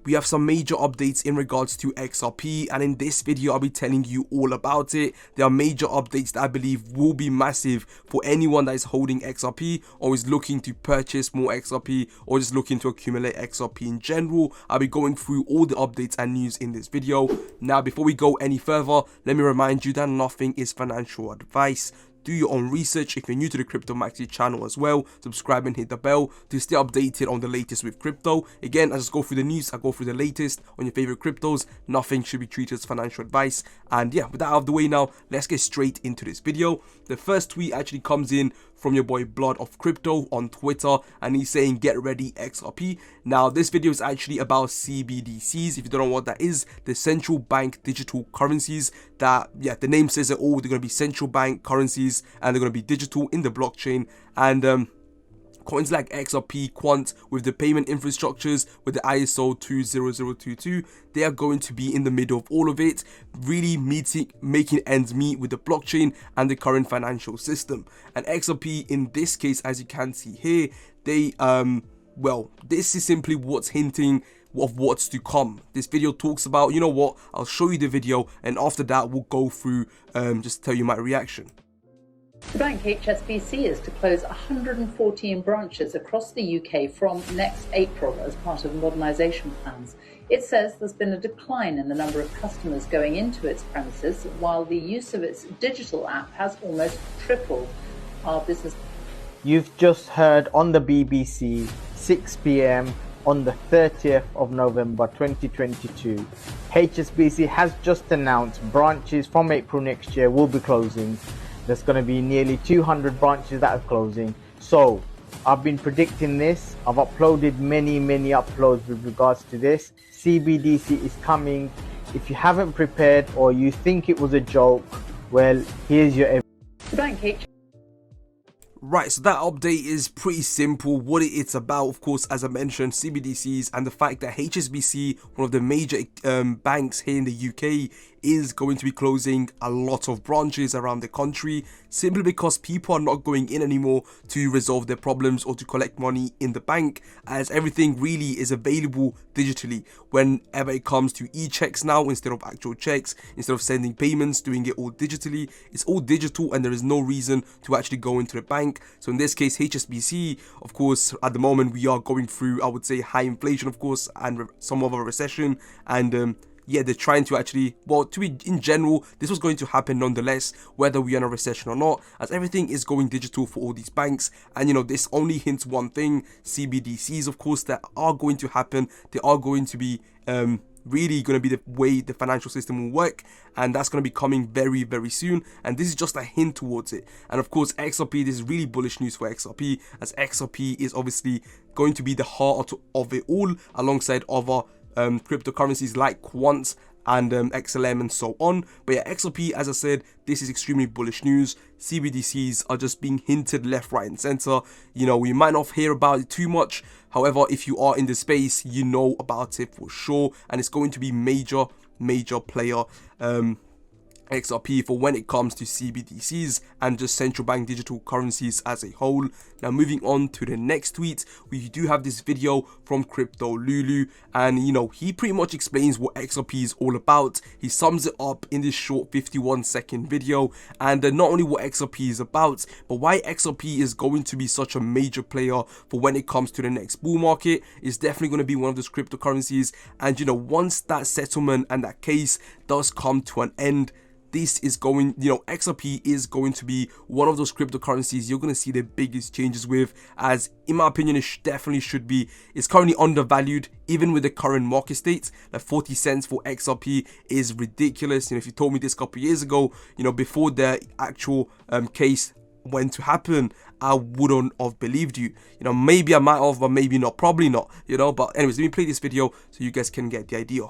we have some major updates in regards to XRP, and in this video I'll be telling you all about it. There are major updates that I believe will be massive for anyone that is holding XRP or is looking to purchase more XRP or just looking to accumulate XRP in general. I'll be going through all the updates and news in this video. Now, before we go any further, let me remind you that nothing is financial advice. Do your own research. If you're new to the Crypto Maxi channel as well, subscribe and hit the bell to stay updated on the latest with crypto. Again, I just go through the news, I go through the latest on your favorite cryptos. Nothing should be treated as financial advice. And yeah, with that out of the way now, let's get straight into this video. The first tweet actually comes in from your boy Blood of Crypto on Twitter, and he's saying get ready XRP. Now this video is actually about CBDCs. If you don't know what that is, the central bank digital currencies that, yeah, the name says it all. They're going to be central bank currencies and they're going to be digital in the blockchain. And coins like XRP, Quant, with the payment infrastructures, with the ISO 20022, they are going to be in the middle of all of it, really making ends meet with the blockchain and the current financial system. And XRP, in this case, as you can see here, they, well, this is simply what's hinting of what's to come. This video talks about, you know what, I'll show you the video, and after that, we'll go through, just tell you my reaction. The bank HSBC is to close 114 branches across the UK from next April as part of modernisation plans. It says there's been a decline in the number of customers going into its premises, while the use of its digital app has almost tripled. Our business. You've just heard on the BBC, 6 p.m. on the 30th of November 2022. HSBC has just announced branches from April next year will be closing. There's going to be nearly 200 branches that are closing. So I've been predicting this. I've uploaded many uploads with regards to this. CBDC is coming. If you haven't prepared or you think it was a joke, well, here's your evidence. Right, so that update is pretty simple. What it's about, of course, as I mentioned, CBDCs and the fact that HSBC, one of the major banks here in the UK, is going to be closing a lot of branches around the country simply because people are not going in anymore to resolve their problems or to collect money in the bank, as everything really is available digitally whenever it comes to e-checks now. Instead of actual checks, instead of sending payments, doing it all digitally, it's all digital and there is no reason to actually go into the bank. So in this case, HSBC, of course, at the moment we are going through, I would say, high inflation, of course, and some of a recession, and yeah, they're trying to actually, well, to be in general, this was going to happen nonetheless, whether we are in a recession or not, as everything is going digital for all these banks. And you know, this only hints one thing: CBDCs, of course, that are going to happen. They are going to be really going to be the way the financial system will work, and that's going to be coming very soon. And this is just a hint towards it. And of course, XRP, this is really bullish news for XRP, as XRP is obviously going to be the heart of it all, alongside other cryptocurrencies like Quant and XLM and so on. But yeah, XRP, as I said, this is extremely bullish news. CBDCs are just being hinted left, right and center. You know, we might not hear about it too much. However, if you are in the space, you know about it for sure, and it's going to be major player XRP for when it comes to CBDCs and just central bank digital currencies as a whole. Now, moving on to the next tweet, we do have this video from Crypto Lulu, and you know, he pretty much explains what XRP is all about. He sums it up in this short 51-second video, and not only what XRP is about, but why XRP is going to be such a major player for when it comes to the next bull market. Is definitely going to be one of those cryptocurrencies, and you know, once that settlement and that case does come to an end, this is going, you know, XRP is going to be one of those cryptocurrencies you're going to see the biggest changes with, as in my opinion, it definitely should be. It's currently undervalued, even with the current market state. Like 40 cents for XRP is ridiculous. You know, if you told me this a couple of years ago, you know, before the actual case went to happen, I wouldn't have believed you. You know, maybe I might have, but maybe not, probably not, you know. But anyways, let me play this video so you guys can get the idea.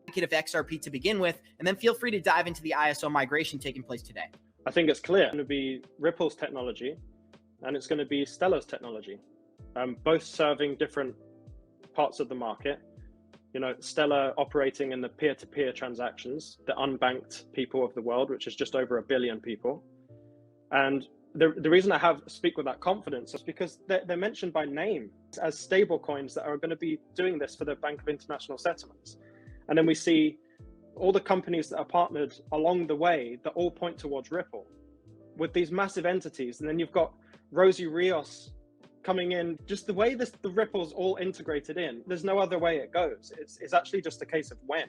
Of XRP to begin with, and then feel free to dive into the ISO migration taking place today. I think it's clear it's going to be Ripple's technology and it's going to be Stellar's technology, both serving different parts of the market. You know, Stellar operating in the peer-to-peer transactions, the unbanked people of the world, which is just over 1 billion people. And the reason I speak with that confidence is because they're mentioned by name as stable coins that are going to be doing this for the Bank of International Settlements. And then we see all the companies that are partnered along the way that all point towards Ripple with these massive entities. And then you've got Rosie Rios coming in, just the way the Ripple's all integrated in. There's no other way it goes. It's actually just a case of when.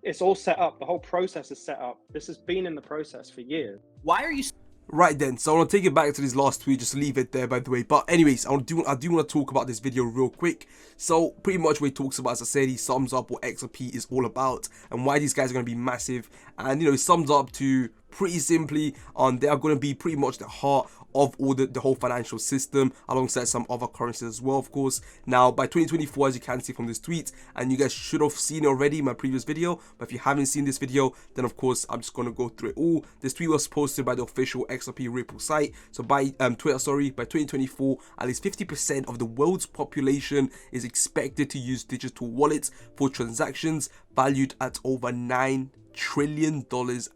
It's all set up. The whole process is set up. This has been in the process for years. Why are you Right then, so I want to take it back to this last tweet, just leave it there by the way. But anyways, I do want to talk about this video real quick. So pretty much what he talks about, as I said, he sums up what XRP is all about and why these guys are going to be massive. And he sums up to pretty simply on they are going to be pretty much the heart of all the whole financial system, alongside some other currencies as well, of course. Now by 2024, as you can see from this tweet, and you guys should have seen it already in my previous video, but if you haven't seen this video, then of course I'm just going to go through it all. This tweet was posted by the official XRP Ripple site. So by Twitter, by 2024, at least 50% of the world's population is expected to use digital wallets for transactions valued at over $9 trillion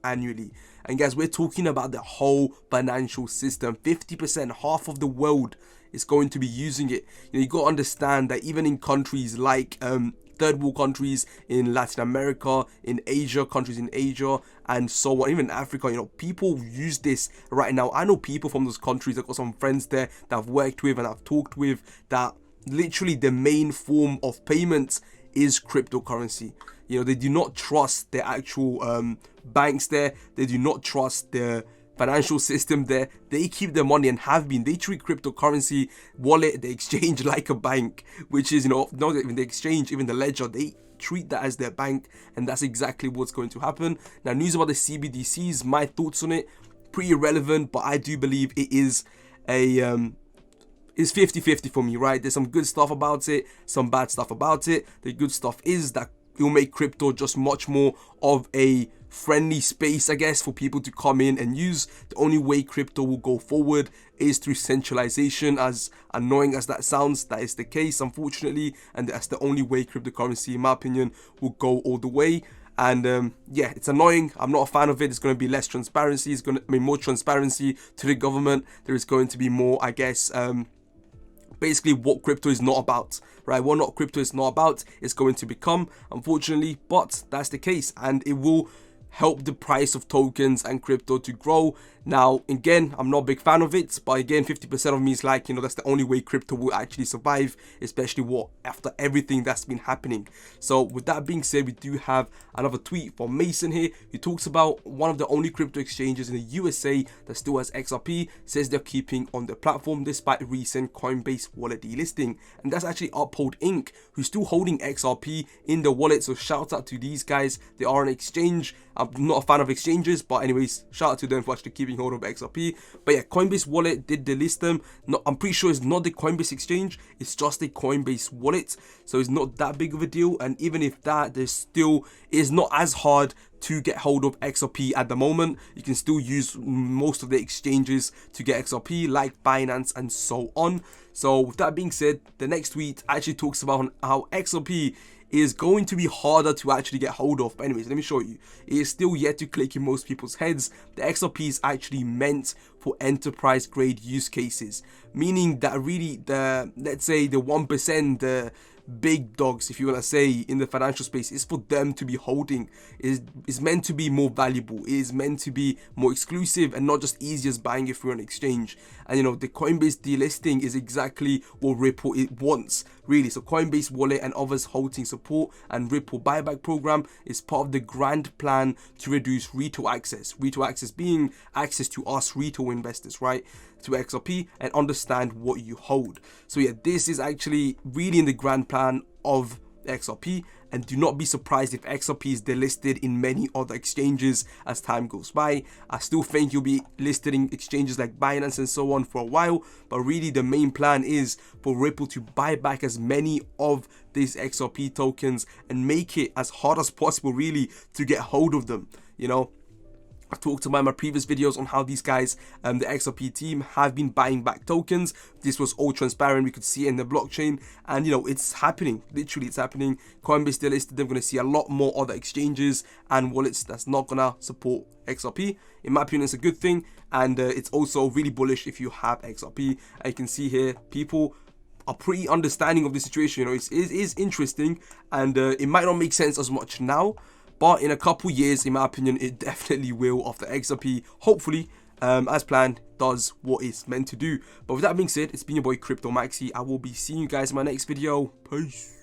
annually. And guys, we're talking about the whole financial system. 50%, half of the world is going to be using it. You got to understand that even in countries like third world countries in Latin America, in Asia, countries in Asia, and so on, even Africa, people use this right now. I know people from those countries. I've got some friends there that I've worked with and I've talked with, that literally the main form of payments is cryptocurrency. They do not trust the actual banks there. They do not trust the financial system there. They keep their money and have been. They treat cryptocurrency wallet, the exchange, like a bank, which is, not even the exchange, even the ledger. They treat that as their bank, and that's exactly what's going to happen. Now, news about the CBDCs, my thoughts on it, pretty irrelevant, but I do believe it is it's 50-50 for me, right? There's some good stuff about it, some bad stuff about it. The good stuff is that it will make crypto just much more of a friendly space, I guess, for people to come in and use. The only way crypto will go forward is through centralization. As annoying as that sounds, that is the case, unfortunately, and that's the only way cryptocurrency, in my opinion, will go all the way. And yeah, it's annoying. I'm not a fan of it. It's going to be less transparency. It's going to be more transparency to the government. There is going to be more, I guess, basically what crypto is not about, right? What not crypto is not about is going to become, unfortunately, but that's the case, and it will help the price of tokens and crypto to grow. Now, again, I'm not a big fan of it, but again, 50% of me is like, that's the only way crypto will actually survive, especially after everything that's been happening. So with that being said, we do have another tweet from Mason here, who talks about one of the only crypto exchanges in the USA that still has XRP, says they're keeping on the platform despite recent Coinbase wallet delisting. And that's actually Uphold Inc., who's still holding XRP in the wallet. So shout out to these guys. They are an exchange. I'm not a fan of exchanges, but anyways, shout out to them for actually keeping hold of XRP. But yeah, Coinbase wallet did delist them. No, I'm pretty sure it's not the Coinbase exchange, it's just a Coinbase wallet, so it's not that big of a deal. And even if that, there's still is not as hard to get hold of XRP at the moment. You can still use most of the exchanges to get XRP, like Binance and so on. So with that being said, the next tweet actually talks about how XRP is going to be harder to actually get hold of. But anyways, let me show you. It is still yet to click in most people's heads. The XRP is actually meant for enterprise grade use cases, meaning that really let's say the 1%, the big dogs, if you want to say, in the financial space, is for them to be holding. Is meant to be more valuable. It is meant to be more exclusive and not just easy as buying it through an exchange. And the Coinbase delisting is exactly what Ripple wants, really. So Coinbase wallet and others halting support and Ripple buyback program is part of the grand plan to reduce retail access. Retail access being access to us retail investors, right, to XRP, and understand what you hold. So yeah, this is actually really in the grand plan of XRP, and do not be surprised if XRP is delisted in many other exchanges as time goes by. I still think you'll be listed in exchanges like Binance and so on for a while, but really the main plan is for Ripple to buy back as many of these XRP tokens and make it as hard as possible really to get hold of them. I talked about in my previous videos on how these guys, the XRP team, have been buying back tokens. This was all transparent. We could see it in the blockchain, and it's happening. Literally, it's happening. Coinbase delisted. They're going to see a lot more other exchanges and wallets that's not going to support XRP. In my opinion, it's a good thing, and it's also really bullish if you have XRP. And you can see here, people are pretty understanding of the situation. You know, it is interesting, and it might not make sense as much now, but in a couple years, in my opinion, it definitely will, after XRP, hopefully, as planned, does what it's meant to do. But with that being said, it's been your boy Crypto Maxi. I will be seeing you guys in my next video. Peace.